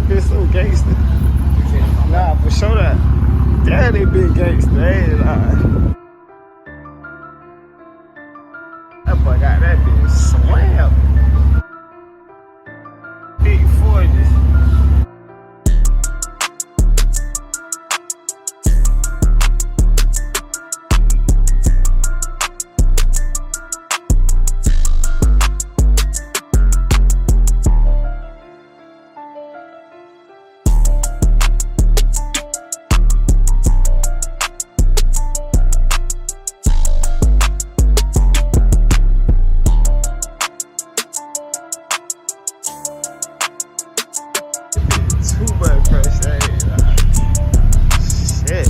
bitch so gangster. Nah, for sure that. Damn, they big gangster. Hey, nah. That boy got that bitch slammed. Big Forgiato. Too much pressure, shit.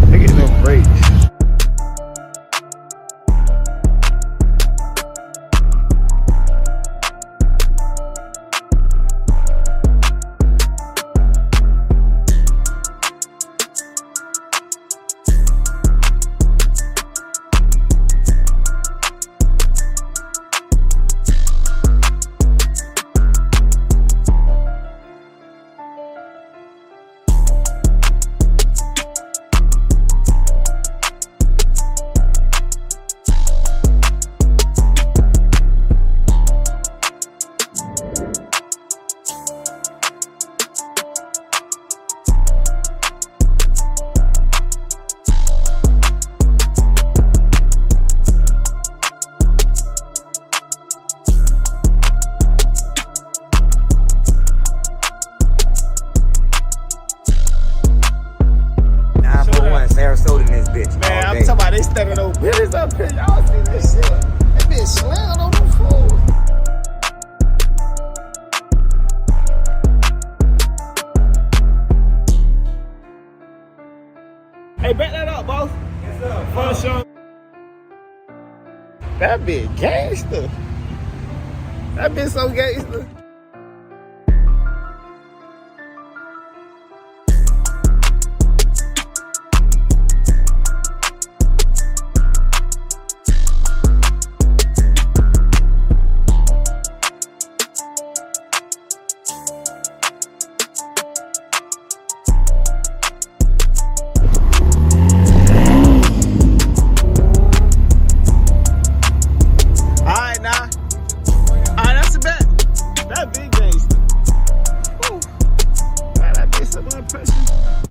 They get no breaks. Sarasota in this bitch. Man, I'm talking about they standing those billies up here. Y'all see this shit? That bitch slammed on the floor. Hey, back that up, boss. Yes, sir. For sure. That bitch gangster. That bitch so gangster.